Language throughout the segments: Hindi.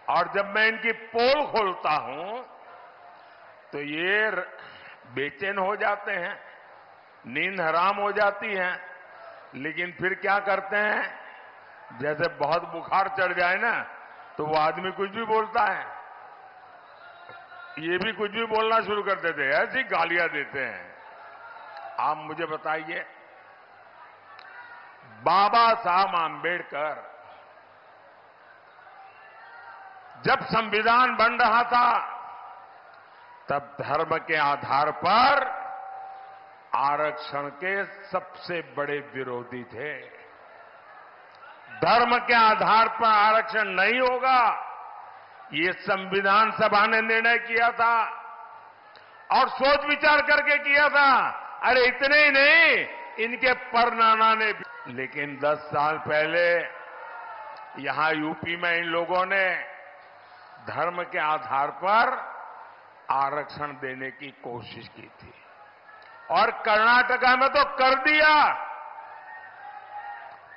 और जब मैं इनकी पोल खोलता हूं तो ये बेचैन हो जाते हैं, नींद हराम हो जाती है। लेकिन फिर क्या करते हैं, जैसे बहुत बुखार चढ़ जाए ना तो वो आदमी कुछ भी बोलता है, ये भी कुछ भी बोलना शुरू कर देते हैं, ऐसी गालियां देते हैं। आप मुझे बताइए, बाबा साहब आंबेडकर जब संविधान बन रहा था तब धर्म के आधार पर आरक्षण के सबसे बड़े विरोधी थे। धर्म के आधार पर आरक्षण नहीं होगा, ये संविधान सभा ने निर्णय किया था और सोच विचार करके किया था। अरे इतने ही नहीं, इनके परनाना ने भी। लेकिन 10 साल पहले यहां यूपी में इन लोगों ने धर्म के आधार पर आरक्षण देने की कोशिश की थी और कर्नाटका में तो कर दिया।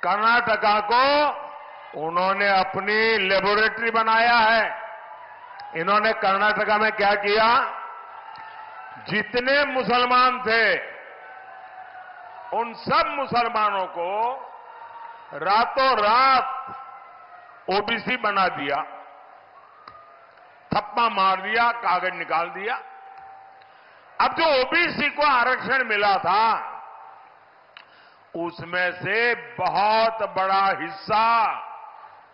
कर्नाटका को उन्होंने अपनी लेबोरेटरी बनाया है। इन्होंने कर्नाटका में क्या किया, जितने मुसलमान थे उन सब मुसलमानों को रातों रात ओबीसी बना दिया, थप्पा मार दिया, कागज निकाल दिया। अब जो ओबीसी को आरक्षण मिला था उसमें से बहुत बड़ा हिस्सा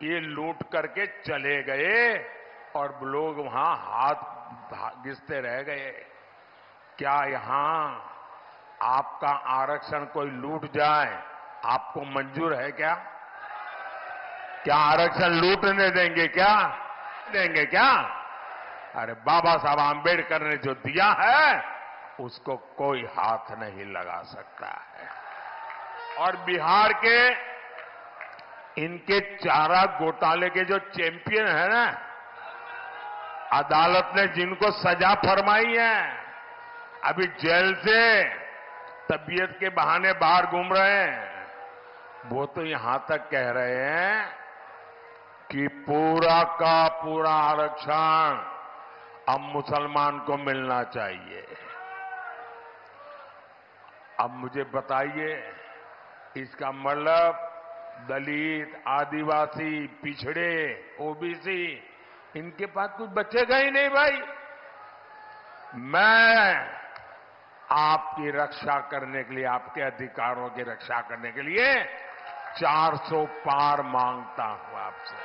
ये लूट करके चले गए और लोग वहां हाथ घिसते रह गए। क्या यहां आपका आरक्षण कोई लूट जाए आपको मंजूर है क्या? क्या आरक्षण लूटने देंगे क्या? देंगे क्या? अरे बाबा साहब आंबेडकर ने जो दिया है उसको कोई हाथ नहीं लगा सकता है। और बिहार के इनके चारा घोटाले के जो चैंपियन है ना, अदालत ने जिनको सजा फरमाई है, अभी जेल से तबीयत के बहाने बाहर घूम रहे हैं, वो तो यहां तक कह रहे हैं कि पूरा का पूरा आरक्षण अब मुसलमान को मिलना चाहिए। अब मुझे बताइए, इसका मतलब दलित, आदिवासी, पिछड़े, ओबीसी, इनके पास कुछ बचेगा ही नहीं भाई। मैं आपकी रक्षा करने के लिए, आपके अधिकारों की रक्षा करने के लिए 400 पार मांगता हूं आपसे।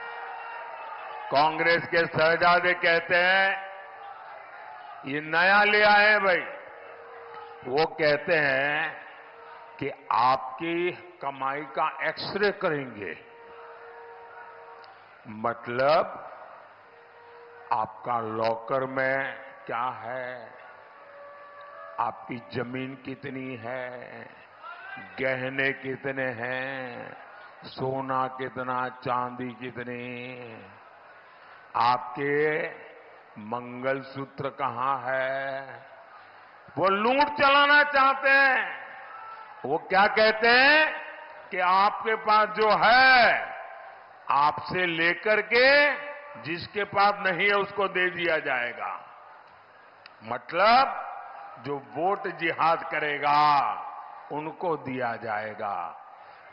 कांग्रेस के शहजादे कहते हैं ये नया ले आए भाई, वो कहते हैं कि आपकी कमाई का एक्सरे करेंगे। मतलब आपका लॉकर में क्या है, आपकी जमीन कितनी है, गहने कितने हैं, सोना कितना, चांदी कितनी, आपके मंगलसूत्र कहां है, वो लूट चलाना चाहते हैं। वो क्या कहते हैं कि आपके पास जो है आपसे लेकर के जिसके पास नहीं है उसको दे दिया जाएगा। मतलब जो वोट जिहाद करेगा उनको दिया जाएगा।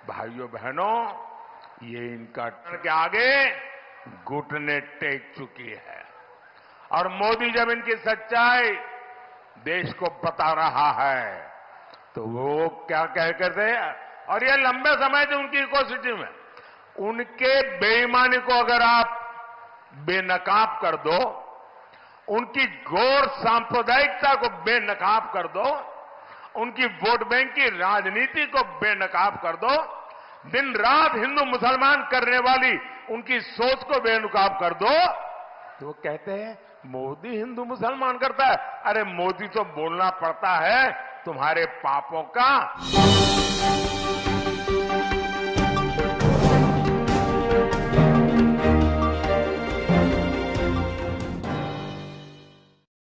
भाइयों बहनों, ये इनका के आगे घुटने टेक चुकी है और मोदी जब इनकी सच्चाई देश को बता रहा है तो वो क्या कह करते हैं, और ये लंबे समय से उनकी इकोसिटी में उनके बेईमानी को अगर आप बेनकाब कर दो, उनकी घोर सांप्रदायिकता को बेनकाब कर दो, उनकी वोट बैंक की राजनीति को बेनकाब कर दो, दिन रात हिंदू मुसलमान करने वाली उनकी सोच को बेनकाब कर दो, तो वो कहते हैं मोदी हिंदू मुसलमान करता है। अरे मोदी तो बोलना पड़ता है तुम्हारे पापों का।